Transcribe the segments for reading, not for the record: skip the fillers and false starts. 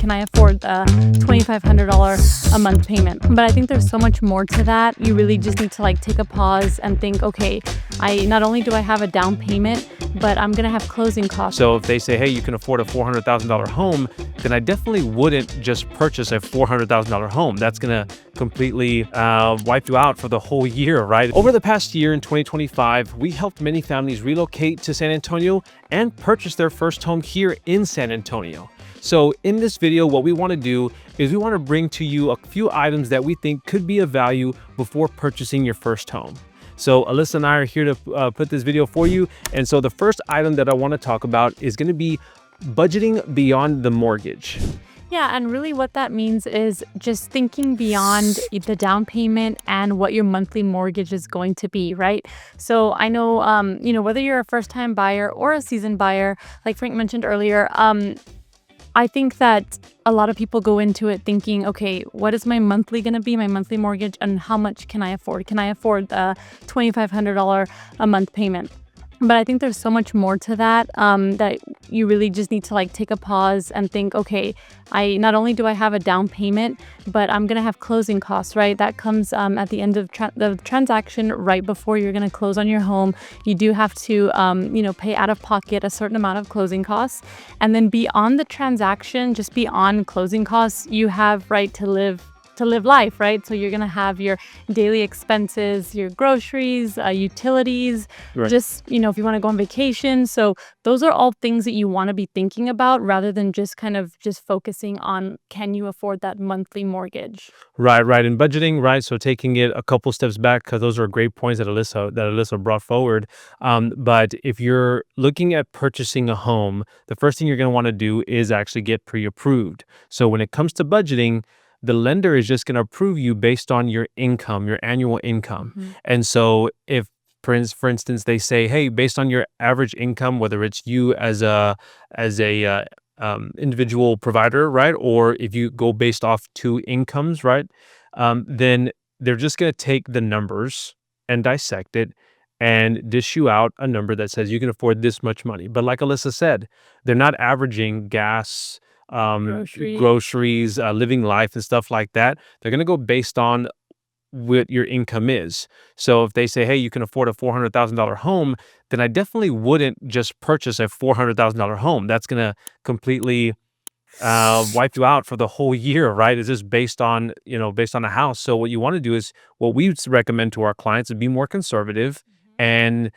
can I afford the $2,500 a month payment? But I think there's so much more to that. You really just need to like take a pause and think, okay, I not only do I have a down payment, but I'm gonna have closing costs. So if they say, hey, you can afford a $400,000 home, then I definitely wouldn't just purchase a $400,000 home. That's gonna completely wipe you out for the whole year, right? Over the past year in 2025, we helped many families relocate to San Antonio and purchase their first home here in San Antonio. So in this video, what we want to do is we want to bring to you a few items that we think could be of value before purchasing your first home. So Alyssa and I are here to put this video for you. And so the first item that I want to talk about is going to be budgeting beyond the mortgage. Yeah, and really what that means is just thinking beyond the down payment and what your monthly mortgage is going to be, right? So I know, whether you're a first-time buyer or a seasoned buyer, like Frank mentioned earlier, I think that a lot of people go into it thinking, okay, what is my monthly going to be, my monthly mortgage, and how much can I afford? Can I afford the $2,500 a month payment? But I think there's so much more to that, that you really just need to like take a pause and think, okay, I not only do I have a down payment, but I'm going to have closing costs, right? That comes at the end of the transaction right before you're going to close on your home. You do have to, pay out of pocket a certain amount of closing costs. And then beyond the transaction, just beyond closing costs, you have right to live life, right? So you're going to have your daily expenses, your groceries, utilities, Right. just, if you want to go on vacation. So those are all things that you want to be thinking about rather than just kind of just focusing on, can you afford that monthly mortgage? Right. And budgeting, right? So taking it a couple steps back, because those are great points that Alyssa brought forward. But if you're looking at purchasing a home, the first thing you're going to want to do is actually get pre-approved. So when it comes to budgeting, the lender is just going to approve you based on your income, your annual income. Mhm. And so if, for instance, they say, hey, based on your average income, whether it's you as a individual provider, right, or if you go based off two incomes, right, then they're just going to take the numbers and dissect it and dish you out a number that says you can afford this much money. But like Alyssa said, they're not averaging gas, Groceries. groceries, living life and stuff like that. They're going to go based on what your income is. So if they say, hey, you can afford a $400,000 home, then I definitely wouldn't just purchase a $400,000 home. That's going to completely wipe you out for the whole year, right? It's just based on a house. So what you want to do is, what we recommend to our clients is be more conservative and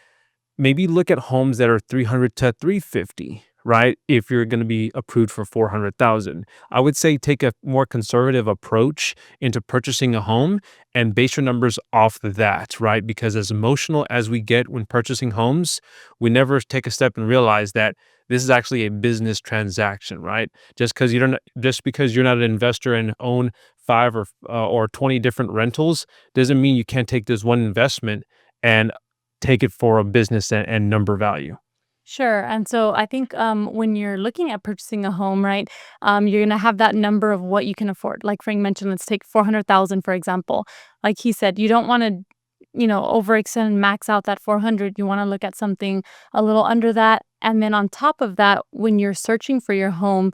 maybe look at homes that are 300 to 350, right? If you're going to be approved for 400,000, I would say take a more conservative approach into purchasing a home and base your numbers off of that, right? Because as emotional as we get when purchasing homes, we never take a step and realize that this is actually a business transaction, right? Just because you're not an investor and own 5 or 20 different rentals doesn't mean you can't take this one investment and take it for a business and number value. Sure. And so I think when you're looking at purchasing a home, right, you're going to have that number of what you can afford. Like Frank mentioned, let's take 400,000, for example. Like he said, you don't want to, overextend and max out that 400. You want to look at something a little under that. And then on top of that, when you're searching for your home,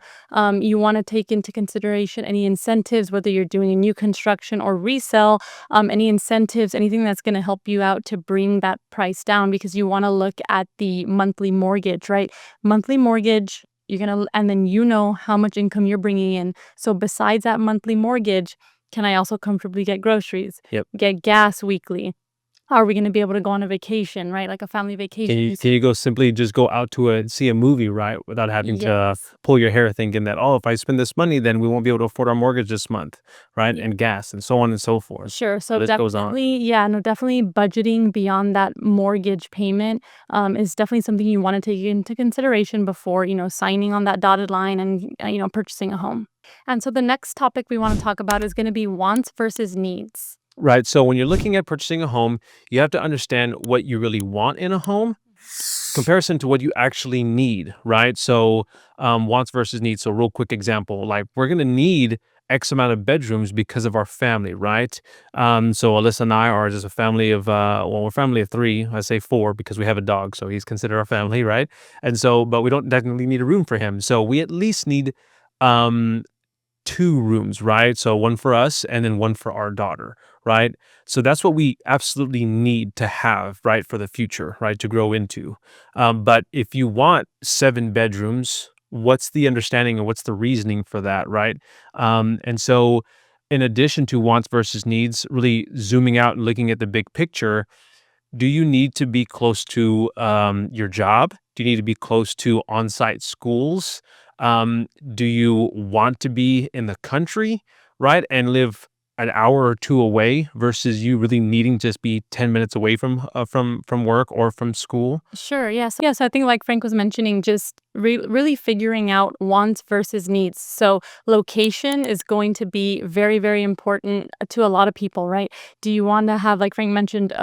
you want to take into consideration any incentives, whether you're doing a new construction or resale, any incentives, anything that's going to help you out to bring that price down, because you want to look at the monthly mortgage, right? Monthly mortgage, and then how much income you're bringing in. So besides that monthly mortgage, can I also comfortably get groceries, Yep. get gas weekly? Are we going to be able to go on a vacation, right? Like a family vacation. Can you just go out to see a movie, right? Without having to Yes. pull your hair thinking that, oh, if I spend this money, then we won't be able to afford our mortgage this month, right? Yeah. And gas and so on and so forth. Sure. So The list goes on. definitely budgeting beyond that mortgage payment is definitely something you want to take into consideration before, signing on that dotted line and, purchasing a home. And so the next topic we want to talk about is going to be wants versus needs. Right. So when you're looking at purchasing a home, you have to understand what you really want in a home, comparison to what you actually need, right? So wants versus needs. So real quick example, like we're going to need X amount of bedrooms because of our family, right? So Alyssa and I are just a family of, we're a family of 3. I say 4 because we have a dog, so he's considered our family, right? And so, but we don't technically need a room for him. So we at least need two rooms, right? So one for us and then one for our daughter, right? So that's what we absolutely need to have, right, for the future, right, to grow into. But if you want seven bedrooms, what's the understanding and what's the reasoning for that, right? And so, in addition to wants versus needs, really zooming out and looking at the big picture, do you need to be close to your job? Do you need to be close to on-site schools? Do you want to be in the country, right, and live an hour or two away versus you really needing to just be 10 minutes away from work or from school? Sure. Yes. Yeah. So I think, like Frank was mentioning, just really figuring out wants versus needs. So location is going to be very, very important to a lot of people, right? Do you want to have, like Frank mentioned,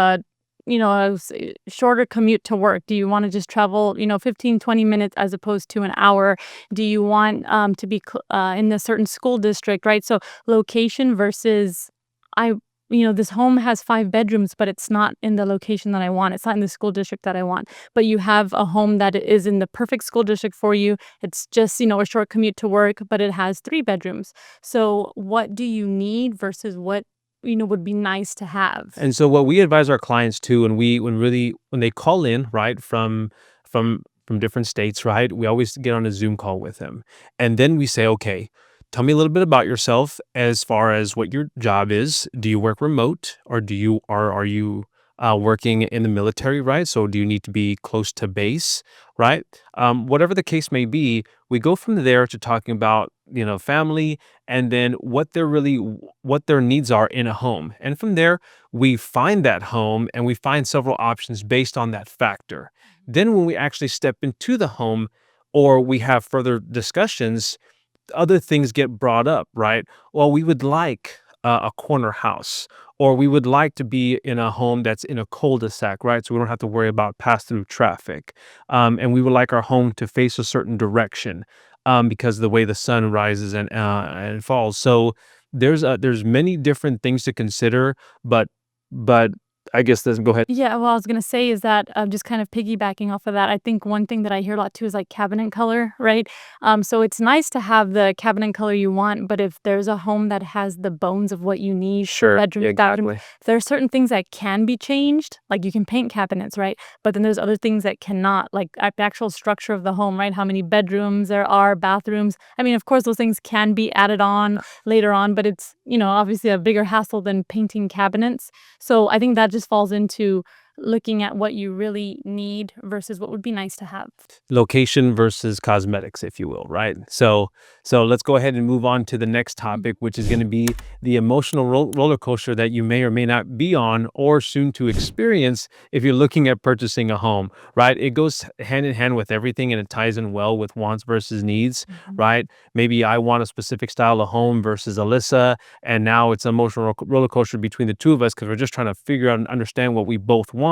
shorter commute to work? Do you want to just travel, 15, 20 minutes as opposed to an hour? Do you want to be in a certain school district, right? So location versus I this home has 5 bedrooms, but it's not in the location that I want. It's not in the school district that I want. But you have a home that is in the perfect school district for you. It's just, a short commute to work, but it has 3 bedrooms. So what do you need versus what, would be nice to have? And so what we advise our clients to, when they call in, right, from different states, right, we always get on a Zoom call with them. And then we say, okay, tell me a little bit about yourself as far as what your job is. Do you work remote or are you working in the military, right? So do you need to be close to base, right? Whatever the case may be, we go from there to talking about, family, and then what their needs are in a home. And from there, we find that home and we find several options based on that factor. Then when we actually step into the home or we have further discussions, other things get brought up, right? Well, we would like a corner house, or we would like to be in a home that's in a cul-de-sac, right? So we don't have to worry about pass through traffic. And we would like our home to face a certain direction because of the way the sun rises and falls. So there's many different things to consider, but I guess let's go ahead. Yeah, well, I was gonna say is that just kind of piggybacking off of that, I think one thing that I hear a lot too is like cabinet color, right? So it's nice to have the cabinet color you want, but if there's a home that has the bones of what you need, the Sure. bedroom, Yeah, exactly. there are certain things that can be changed, like you can paint cabinets, right? But then there's other things that cannot, like the actual structure of the home, right? How many bedrooms there are, bathrooms. I mean, of course, those things can be added on later on, but it's obviously a bigger hassle than painting cabinets. So I think that just falls into looking at what you really need versus what would be nice to have. Location versus cosmetics, if you will, right? So let's go ahead and move on to the next topic, Mhm. which is going to be the emotional roller coaster that you may or may not be on or soon to experience if you're looking at purchasing a home, right? It goes hand in hand with everything and it ties in well with wants versus needs, Mhm. right? Maybe I want a specific style of home versus Alyssa, and now it's an emotional roller coaster between the two of us because we're just trying to figure out and understand what we both want.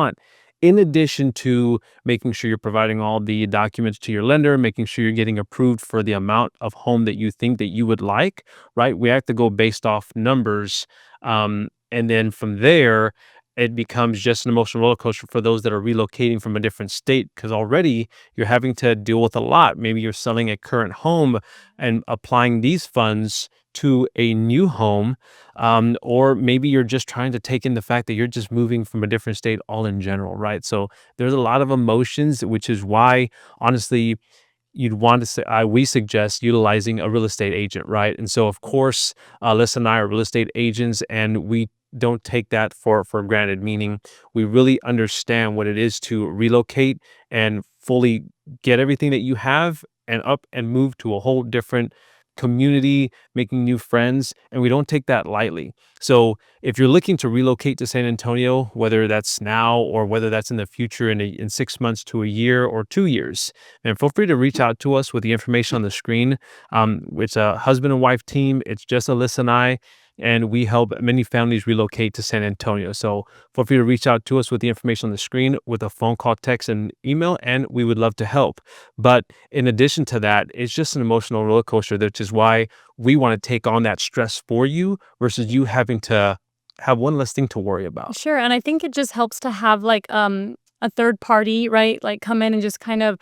In addition to making sure you're providing all the documents to your lender, making sure you're getting approved for the amount of home that you think that you would like, right? We have to go based off numbers. And then from there, it becomes just an emotional roller coaster for those that are relocating from a different state because already you're having to deal with a lot. Maybe you're selling a current home and applying these funds to a new home, or maybe you're just trying to take in the fact that you're just moving from a different state all in general, right? So there's a lot of emotions, which is why, honestly, you'd want to say, we suggest utilizing a real estate agent, right? And so, of course, Liz and I are real estate agents, and we don't take that for granted. Meaning, we really understand what it is to relocate and fully get everything that you have and up and move to a whole different community, making new friends, and we don't take that lightly. So, if you're looking to relocate to San Antonio, whether that's now or whether that's in the future in 6 months to a year or 2 years, and feel free to reach out to us with the information on the screen. It's a husband and wife team. It's just Alyssa and I, and we help many families relocate to San Antonio. So feel free to reach out to us with the information on the screen with a phone call, text, and email, and we would love to help. But in addition to that, it's just an emotional roller coaster, which is why we want to take on that stress for you versus you having to have one less thing to worry about. Sure, and I think it just helps to have, like, a third party, right? Like come in and just kind of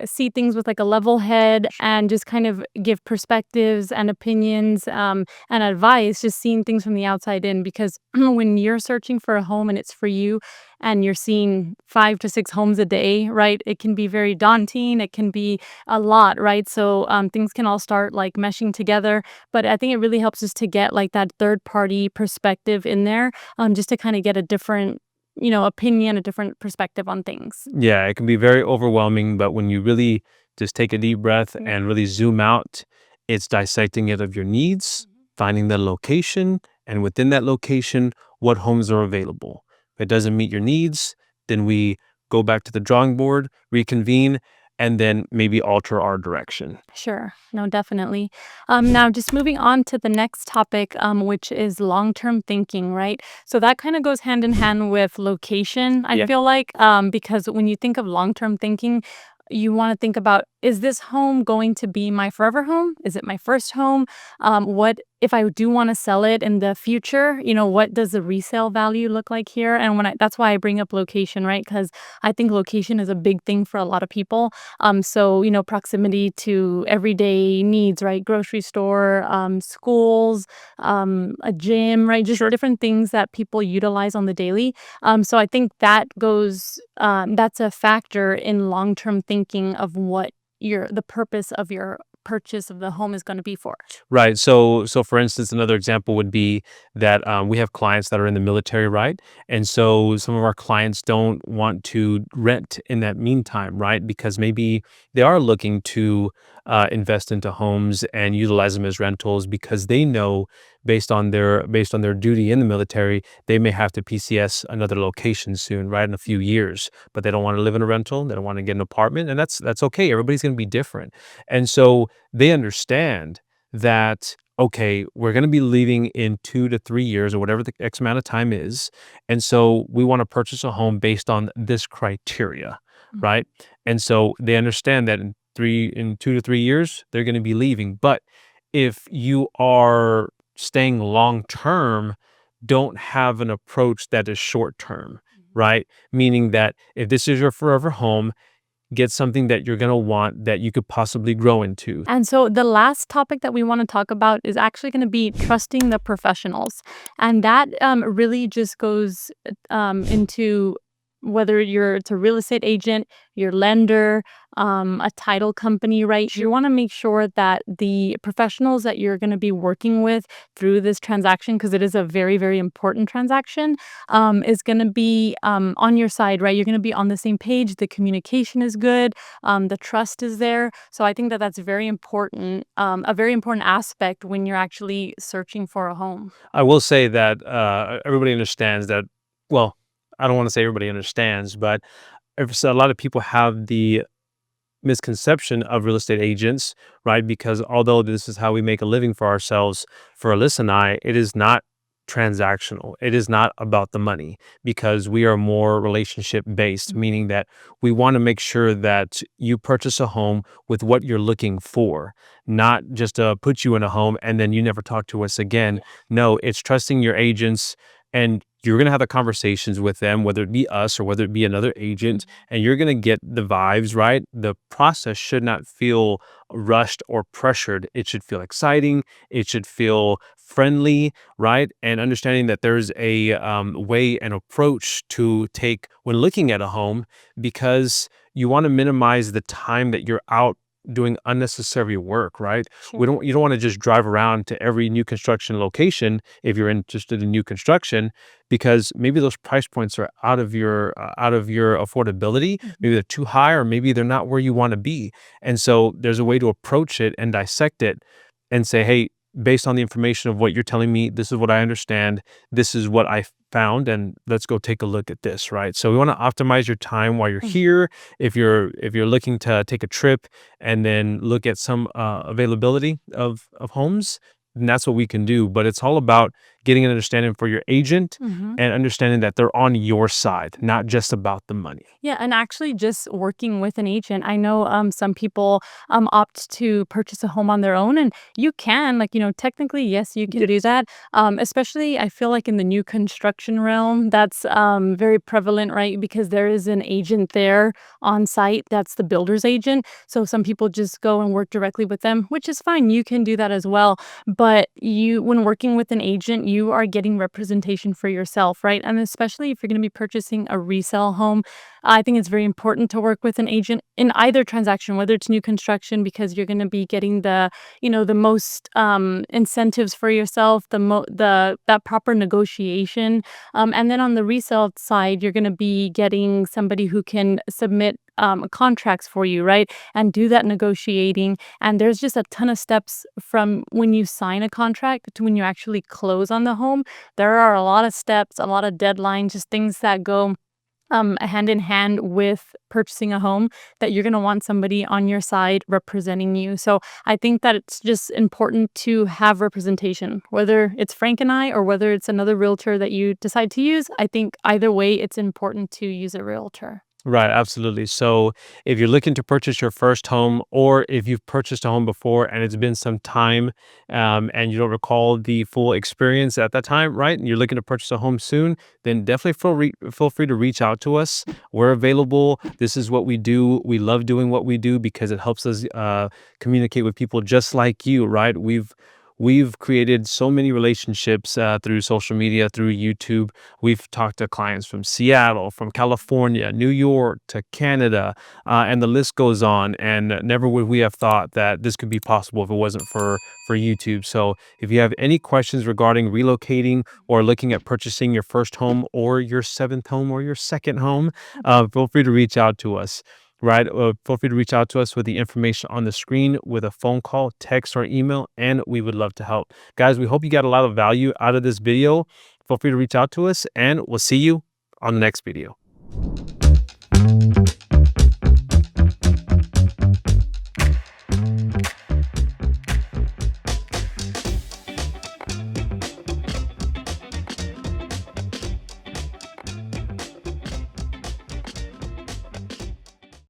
see things with like a level head and just kind of give perspectives and opinions and advice, just seeing things from the outside in. Because when you're searching for a home and it's for you and you're seeing 5 to 6 homes a day, right? It can be very daunting. It can be a lot, right? So things can all start like meshing together. But I think it really helps us to get like that third party perspective in there, just to kind of get a different, opinion, a different perspective on things. Yeah, it can be very overwhelming, but when you really just take a deep breath Yeah. and really zoom out, it's dissecting it of your needs, Mhm. finding the location, and within that location, what homes are available. If it doesn't meet your needs, then we go back to the drawing board, reconvene, and then maybe alter our direction. Sure. No, definitely. Now, just moving on to the next topic, which is long term thinking, right? So that kind of goes hand in hand with location, I Yeah. feel like, because when you think of long term thinking, you want to think about, is this home going to be my forever home? Is it my first home? What if I do want to sell it in the future? What does the resale value look like here? And that's why I bring up location, right? Because I think location is a big thing for a lot of people. So, proximity to everyday needs, right? Grocery store, schools, a gym, right? Just Sure. different things that people utilize on the daily. So I think that's a factor in long-term thinking of what the purpose of your purchase of the home is going to be for. Right. So for instance, another example would be that we have clients that are in the military, right? And so some of our clients don't want to rent in that meantime, right? Because maybe they are looking to invest into homes and utilize them as rentals because they know based on their duty in the military, they may have to PCS another location soon, right? In a few years, but they don't want to live in a rental. They don't want to get an apartment, and that's okay. Everybody's going to be different, and so they understand that okay, we're going to be leaving in 2 to 3 years or whatever the X amount of time is. And so we want to purchase a home based on this criteria, Mhm. right? And so they understand that in 2 to 3 years, they're going to be leaving. But if you are staying long term, don't have an approach that is short term, right? Meaning that if this is your forever home, get something that you're going to want that you could possibly grow into. And so the last topic that we want to talk about is actually going to be trusting the professionals. And that really just goes into whether it's a real estate agent, your lender, a title company, right? You want to make sure that the professionals that you're going to be working with through this transaction, because it is a very, very important transaction, is going to be on your side, right? You're going to be on the same page. The communication is good, the trust is there. So I think that that's very important, a very important aspect when you're actually searching for a home. I will say that everybody understands that. Well, I don't want to say everybody understands, but so a lot of people have the misconception of real estate agents, right? Because although this is how we make a living for ourselves, for Alyssa and I, it is not transactional. It is not about the money because we are more relationship based, Mhm. meaning that we want to make sure that you purchase a home with what you're looking for, not just to put you in a home and then you never talk to us again. No, it's trusting your agents and you're going to have the conversations with them, whether it be us or whether it be another agent, and you're going to get the vibes, right? The process should not feel rushed or pressured. It should feel exciting. It should feel friendly, right? And understanding that there's a way and approach to take when looking at a home because you want to minimize the time that you're out doing unnecessary work, right? We Sure. don't You don't want to just drive around to every new construction location if you're interested in new construction because maybe those price points are out of your affordability. Mhm. Maybe they're too high or maybe they're not where you want to be. And so there's a way to approach it and dissect it and say, "Hey, based on the information of what you're telling me, this is what I understand. This is what I found and let's go take a look at this," right? So we want to optimize your time while you're Mhm. here. If you're looking to take a trip and then look at some availability of homes, then that's what we can do. But it's all about getting an understanding for your agent Mhm. and understanding that they're on your side, not just about the money. Yeah, and actually just working with an agent. I know some people opt to purchase a home on their own, and you can, like, technically, yes, you can do that. Especially, I feel like in the new construction realm, that's very prevalent, right? Because there is an agent there on site that's the builder's agent. So some people just go and work directly with them, which is fine. You can do that as well. But when working with an agent, you are getting representation for yourself, right? And especially if you're going to be purchasing a resale home, I think it's very important to work with an agent in either transaction, whether it's new construction, because you're going to be getting the most incentives for yourself, that proper negotiation, and then on the resale side, you're going to be getting somebody who can submit contracts for you, right, and do that negotiating. And there's just a ton of steps from when you sign a contract to when you actually close on the home. There are a lot of steps, a lot of deadlines, just things that go hand in hand with purchasing a home, that you're going to want somebody on your side representing you. So I think that it's just important to have representation, whether it's Frank and I or whether it's another realtor that you decide to use. I think either way, it's important to use a realtor. Right, absolutely. So, if you're looking to purchase your first home, or if you've purchased a home before and it's been some time, and you don't recall the full experience at that time, right? And you're looking to purchase a home soon, then definitely feel free to reach out to us. We're available. This is what we do. We love doing what we do because it helps us communicate with people just like you, right? We've created so many relationships through social media, through YouTube. We've talked to clients from Seattle, from California, New York to Canada, and the list goes on. And never would we have thought that this could be possible if it wasn't for YouTube. So if you have any questions regarding relocating or looking at purchasing your first home or your seventh home or your second home, feel free to reach out to us. Right. Feel free to reach out to us with the information on the screen with a phone call, text, or email, and we would love to help. Guys, we hope you got a lot of value out of this video. Feel free to reach out to us, and we'll see you on the next video.